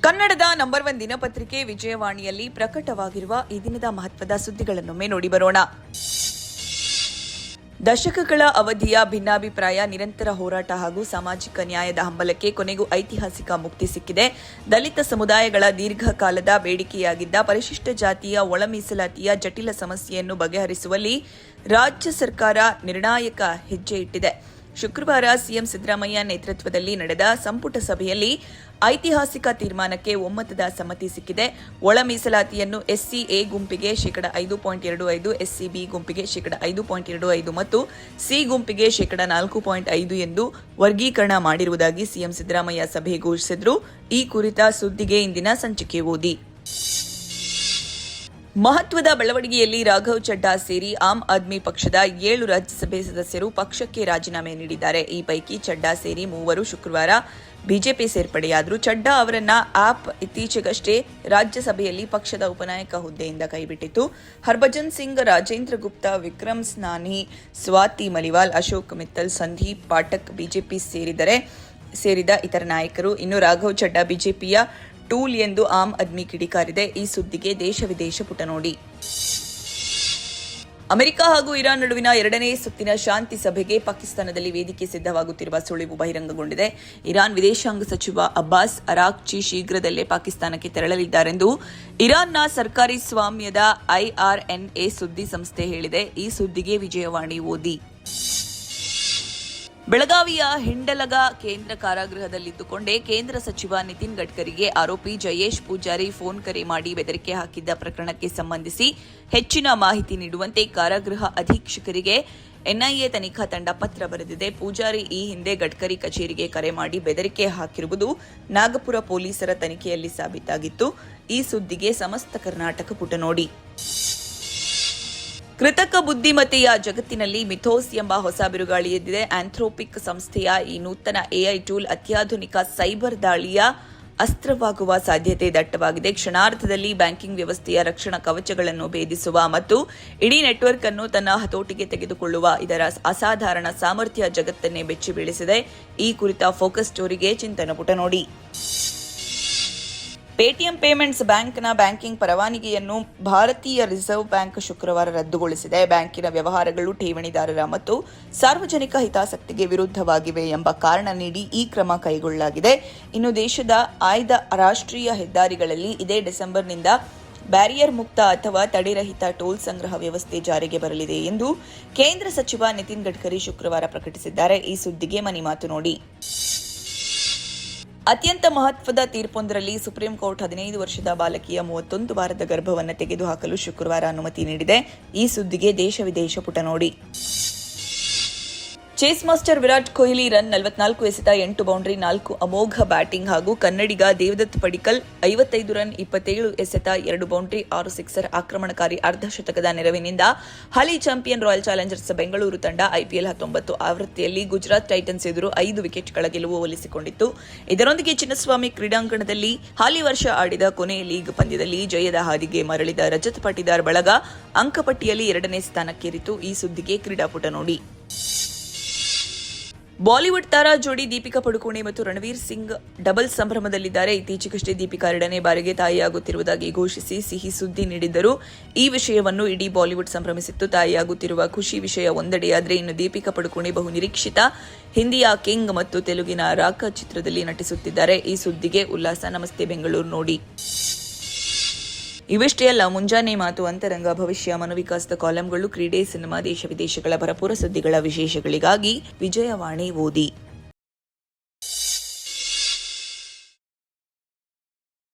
ಕನ್ನಡದ ನಂಬರ್ 1 ದಿನಪತ್ರಿಕೆ ವಿಜಯವಾಣಿಯಲ್ಲಿ ಪ್ರಕಟವಾಗಿರುವ ಈ ದಿನದ ಮಹತ್ವದ ಸುದ್ದಿಗಳನ್ನೊಮ್ಮೆ ನೋಡಿ ಬರೋಣ. ದಶಕಗಳ ಅವಧಿಯ ಭಿನ್ನಾಭಿಪ್ರಾಯ, ನಿರಂತರ ಹೋರಾಟ ಹಾಗೂ ಸಾಮಾಜಿಕ ನ್ಯಾಯದ ಹಂಬಲಕ್ಕೆ ಕೊನೆಗೂ ಐತಿಹಾಸಿಕ ಮುಕ್ತಿ ಸಿಕ್ಕಿದೆ. ದಲಿತ ಸಮುದಾಯಗಳ ದೀರ್ಘಕಾಲದ ಬೇಡಿಕೆಯಾಗಿದ್ದ ಪರಿಶಿಷ್ಟ ಜಾತಿಯ ಒಳ ಮೀಸಲಾತಿಯ ಜಟಿಲ ಸಮಸ್ಯೆಯನ್ನು ಬಗೆಹರಿಸುವಲ್ಲಿ ರಾಜ್ಯ ಸರ್ಕಾರ ನಿರ್ಣಾಯಕ ಹೆಜ್ಜೆ ಇಟ್ಟಿದೆ. ಶುಕ್ರವಾರ ಸಿಎಂ ಸಿದ್ದರಾಮಯ್ಯ ನೇತೃತ್ವದಲ್ಲಿ ನಡೆದ ಸಂಪುಟ ಸಭೆಯಲ್ಲಿ ಐತಿಹಾಸಿಕ ತೀರ್ಮಾನಕ್ಕೆ ಒಮ್ಮತದ ಸಮ್ಮತಿ ಸಿಕ್ಕಿದೆ. ಒಳ ಮೀಸಲಾತಿಯನ್ನು ಎಸ್ಸಿ ಎ ಗುಂಪಿಗೆ 5.25%, ಎಸ್ಸಿ ಬಿ ಗುಂಪಿಗೆ 5.25% ಮತ್ತು ಸಿ ಗುಂಪಿಗೆ 4.5% ಎಂದು ವರ್ಗೀಕರಣ ಮಾಡಿರುವುದಾಗಿ ಸಿಎಂ ಸಿದ್ದರಾಮಯ್ಯ ಸಭೆ ಘೋಷಿಸಿದರು. ಈ ಕುರಿತ ಸುದ್ದಿಗೆ ಇಂದಿನ ಸಂಚಿಕೆ ಓದಿ. ಮಹತ್ವದ ಬೆಳವಣಿಗೆಯಲ್ಲಿ ರಾಘವ್ ಚಡ್ಡಾ ಸೇರಿ ಆಮ್ ಆದ್ಮಿ ಪಕ್ಷದ 7 ರಾಜ್ಯಸಭೆ ಸದಸ್ಯರು ಪಕ್ಷಕ್ಕೆ ರಾಜೀನಾಮೆ ನೀಡಿದ್ದಾರೆ. ಈ ಪೈಕಿ ಚಡ್ಡಾ ಸೇರಿ 3 ಶುಕ್ರವಾರ ಬಿಜೆಪಿ ಸೇರ್ಪಡೆಯಾದರು. ಚಡ್ಡಾ ಅವರನ್ನ ಆಪ್ ಇತ್ತೀಚೆಗಷ್ಟೇ ರಾಜ್ಯಸಭೆಯಲ್ಲಿ ಪಕ್ಷದ ಉಪನಾಯಕ ಹುದ್ದೆಯಿಂದ ಕೈಬಿಟ್ಟಿತ್ತು. ಹರ್ಭಜನ್ ಸಿಂಗ್, ರಾಜೇಂದ್ರ ಗುಪ್ತಾ, ವಿಕ್ರಮ್ ಸ್ನಾನಿ, ಸ್ವಾತಿ ಮಲಿವಾಲ್, ಅಶೋಕ್ ಮಿತ್ತಲ್, ಸಂದೀಪ್ ಪಾಠಕ್ ಬಿಜೆಪಿ ಸೇರಿದ ಇತರ ನಾಯಕರು. ಇನ್ನು ರಾಘವ್ ಚಡ್ಡಾ ಬಿಜೆಪಿಯ ಟೂಲ್ ಎಂದು ಆಮ್ ಆದ್ಮಿ ಕಿಡಿಕಾರಿದೆ. ಈ ಸುದ್ದಿಗೆ ದೇಶ ವಿದೇಶ ಪುಟ ನೋಡಿ. ಅಮೆರಿಕ ಹಾಗೂ ಇರಾನ್ ನಡುವಿನ 2ನೇ ಸುತ್ತಿನ ಶಾಂತಿ ಸಭೆಗೆ ಪಾಕಿಸ್ತಾನದಲ್ಲಿ ವೇದಿಕೆ ಸಿದ್ಧವಾಗುತ್ತಿರುವ ಸುಳಿವು ಬಹಿರಂಗಗೊಂಡಿದೆ. ಇರಾನ್ ವಿದೇಶಾಂಗ ಸಚಿವ ಅಬ್ಬಾಸ್ ಅರಾಕ್ಚಿ ಶೀಘ್ರದಲ್ಲೇ ಪಾಕಿಸ್ತಾನಕ್ಕೆ ತೆರಳಲಿದ್ದಾರೆಂದು ಇರಾನ್ನ ಸರ್ಕಾರಿ ಸ್ವಾಮ್ಯದ IRNA ಸುದ್ದಿ ಸಂಸ್ಥೆ ಹೇಳಿದೆ. ಈ ಸುದ್ದಿಗೆ ವಿಜಯವಾಣಿ ಓದಿ. ಬೆಳಗಾವಿಯ ಹಿಂಡಲಗ ಕೇಂದ್ರ ಕಾರಾಗೃಹದಲ್ಲಿದ್ದುಕೊಂಡೇ ಕೇಂದ್ರ ಸಚಿವ ನಿತಿನ್ ಗಡ್ಕರಿಗೆ ಆರೋಪಿ ಜಯೇಶ್ ಪೂಜಾರಿ ಫೋನ್ ಕರೆ ಮಾಡಿ ಬೆದರಿಕೆ ಹಾಕಿದ್ದ ಪ್ರಕರಣಕ್ಕೆ ಸಂಬಂಧಿಸಿ ಹೆಚ್ಚಿನ ಮಾಹಿತಿ ನೀಡುವಂತೆ ಕಾರಾಗೃಹ ಅಧೀಕ್ಷಕರಿಗೆ ಎನ್ಐಎ ತನಿಖಾ ತಂಡ ಪತ್ರ ಬರೆದಿದೆ. ಪೂಜಾರಿ ಈ ಹಿಂದೆ ಗಡ್ಕರಿ ಕಚೇರಿಗೆ ಕರೆ ಮಾಡಿ ಬೆದರಿಕೆ ಹಾಕಿರುವುದು ನಾಗಪುರ ಪೊಲೀಸರ ತನಿಖೆಯಲ್ಲಿ ಸಾಬೀತಾಗಿತ್ತು. ಈ ಸುದ್ದಿಗೆ ಸಮಸ್ತ ಕರ್ನಾಟಕ ಪುಟ ನೋಡಿ. ಕೃತಕ ಬುದ್ಧಿಮತ್ತೆಯ ಜಗತ್ತಿನಲ್ಲಿ ಮಿಥೋಸ್ ಎಂಬ ಹೊಸ ಬಿರುಗಾಳಿ ಎದ್ದಿದೆ. ಆಂಥ್ರೋಪಿಕ್ ಸಂಸ್ಥೆಯ ಈ ನೂತನ ಎಐ ಟೂಲ್ ಅತ್ಯಾಧುನಿಕ ಸೈಬರ್ ದಾಳಿಯ ಅಸ್ತ್ರವಾಗುವ ಸಾಧ್ಯತೆ ದಟ್ಟವಾಗಿದೆ. ಕ್ಷಣಾರ್ಧದಲ್ಲಿ ಬ್ಯಾಂಕಿಂಗ್ ವ್ಯವಸ್ಥೆಯ ರಕ್ಷಣಾ ಕವಚಗಳನ್ನು ಭೇದಿಸುವ ಮತ್ತು ಇಡೀ ನೆಟ್ವರ್ಕ್ ಅನ್ನು ತನ್ನ ಹತೋಟಿಗೆ ತೆಗೆದುಕೊಳ್ಳುವ ಇದರ ಅಸಾಧಾರಣ ಸಾಮರ್ಥ್ಯ ಜಗತ್ತನ್ನೇ ಬೆಚ್ಚಿ ಬೀಳಿಸಿದೆ. ಈ ಕುರಿತ ಫೋಕಸ್ ಸ್ಟೋರಿಗೆ ಚಿಂತನ ಪುಟ ನೋಡಿ. ಪೇಟಿಎಂ ಪೇಮೆಂಟ್ಸ್ ಬ್ಯಾಂಕ್ನ ಬ್ಯಾಂಕಿಂಗ್ ಪರವಾನಗಿಯನ್ನು ಭಾರತೀಯ ರಿಸರ್ವ್ ಬ್ಯಾಂಕ್ ಶುಕ್ರವಾರ ರದ್ದುಗೊಳಿಸಿದೆ. ಬ್ಯಾಂಕಿನ ವ್ಯವಹಾರಗಳು ಠೇವಣಿದಾರರ ಮತ್ತು ಸಾರ್ವಜನಿಕ ಹಿತಾಸಕ್ತಿಗೆ ವಿರುದ್ಧವಾಗಿವೆ ಎಂಬ ಕಾರಣ ನೀಡಿ ಈ ಕ್ರಮ ಕೈಗೊಳ್ಳಲಾಗಿದೆ. ಇನ್ನು ದೇಶದ ಆಯ್ದ ರಾಷ್ಟ್ರೀಯ ಹೆದ್ದಾರಿಗಳಲ್ಲಿ ಇದೇ ಡಿಸೆಂಬರ್ನಿಂದ ಬ್ಯಾರಿಯರ್ ಮುಕ್ತ ಅಥವಾ ತಡೆರಹಿತ ಟೋಲ್ ಸಂಗ್ರಹ ವ್ಯವಸ್ಥೆ ಜಾರಿಗೆ ಬರಲಿದೆ ಎಂದು ಕೇಂದ್ರ ಸಚಿವ ನಿತಿನ್ ಗಡ್ಕರಿ ಶುಕ್ರವಾರ ಪ್ರಕಟಿಸಿದ್ದಾರೆ. ಈ ಸುದ್ದಿಗೆ ಮನಿ ಮಾತು ನೋಡಿ. ಅತ್ಯಂತ ಮಹತ್ವದ ತೀರ್ಪೊಂದರಲ್ಲಿ ಸುಪ್ರೀಂ ಕೋರ್ಟ್ 15 ವರ್ಷದ ಬಾಲಕಿಯ 31 ವಾರದ ಗರ್ಭವನ್ನು ತೆಗೆದುಹಾಕಲು ಶುಕ್ರವಾರ ಅನುಮತಿ ನೀಡಿದೆ. ಈ ಸುದ್ದಿಗೆ ದೇಶ ವಿದೇಶ ಪುಟ ನೋಡಿ. Chase master Virat Kohli run 44 ಎಸೆತ 8 ಬೌಂಡರಿ 4 ಅಮೋಘ ಬ್ಯಾಟಿಂಗ್ ಹಾಗೂ ಕನ್ನಡಿಗ ದೇವದತ್ ಪಡಿಕ್ಕಲ್ 55 ರನ್ 27 ಎಸೆತ 2 ಬೌಂಡರಿ 6 ಸಿಕ್ಸರ್ ಆಕ್ರಮಣಕಾರಿ ಅರ್ಧಶತಕದ ನೆರವಿನಿಂದ ಹಾಲಿ ಚಾಂಪಿಯನ್ ರಾಯಲ್ ಚಾಲೆಂಜರ್ಸ್ ಬೆಂಗಳೂರು ತಂಡ IPL 19 ಆವೃತ್ತಿಯಲ್ಲಿ ಗುಜರಾತ್ ಟೈಟನ್ಸ್ ಎದುರು 5 ವಿಕೆಟ್ಗಳ ಗೆಲುವು ಒಲಿಸಿಕೊಂಡಿತ್ತು. ಇದರೊಂದಿಗೆ ಚಿನ್ನಸ್ವಾಮಿ ಕ್ರೀಡಾಂಗಣದಲ್ಲಿ ಹಾಲಿ ವರ್ಷ ಆಡಿದ ಕೊನೆಯ ಲೀಗ್ ಪಂದ್ಯದಲ್ಲಿ ಜಯದ ಹಾದಿಗೆ ಮರಳಿದ ರಜತ್ ಪಾಟಿದಾರ್ ಬಳಗ ಅಂಕಪಟ್ಟಿಯಲ್ಲಿ 2ನೇ ಸ್ಥಾನಕ್ಕೇರಿತು. ಈ ಸುದ್ದಿಗೆ ಕ್ರೀಡಾಪುಟ ನೋಡಿ. ಬಾಲಿವುಡ್ ತಾರಾ ಜೋಡಿ ದೀಪಿಕಾ ಪಡುಕೋಣೆ ಮತ್ತು ರಣವೀರ್ ಸಿಂಗ್ ಡಬಲ್ ಸಂಭ್ರಮದಲ್ಲಿದ್ದಾರೆ. ಇತ್ತೀಚೆಗಷ್ಟೇ ದೀಪಿಕಾ 2ನೇ ಬಾರಿಗೆ ತಾಯಿಯಾಗುತ್ತಿರುವುದಾಗಿ ಘೋಷಿಸಿ ಸಿಹಿ ಸುದ್ದಿ ನೀಡಿದ್ದರು. ಈ ವಿಷಯವನ್ನು ಇಡೀ ಬಾಲಿವುಡ್ ಸಂಭ್ರಮಿಸಿತ್ತು. ತಾಯಿಯಾಗುತ್ತಿರುವ ಖುಷಿ ವಿಷಯ ಒಂದೆಡೆಯಾದರೆ, ಇನ್ನು ದೀಪಿಕಾ ಪಡುಕೋಣೆ ಬಹು ನಿರೀಕ್ಷಿತ ಹಿಂದಿಯ ಕಿಂಗ್ ಮತ್ತು ತೆಲುಗಿನ ರಾಕ ಚಿತ್ರದಲ್ಲಿ ನಟಿಸುತ್ತಿದ್ದಾರೆ. ಈ ಸುದ್ದಿಗೆ ಉಲ್ಲಾಸ ನಮಸ್ತೆ ಬೆಂಗಳೂರು ನೋಡಿ. ಇವಿಷ್ಟೇ ಅಲ್ಲ, ಮುಂಜಾನೆ ಮಾತು, ಅಂತರಂಗ, ಭವಿಷ್ಯ, ಮನೋವಿಕಾಸದ ಕಾಲಂಗಳು, ಕ್ರೀಡೆ, ಸಿನಿಮಾ, ದೇಶ ವಿದೇಶಗಳ ಭರಪೂರ ಸುದ್ದಿಗಳ ವಿಶೇಷಗಳಿಗಾಗಿ ವಿಜಯವಾಣಿ ಓದಿ.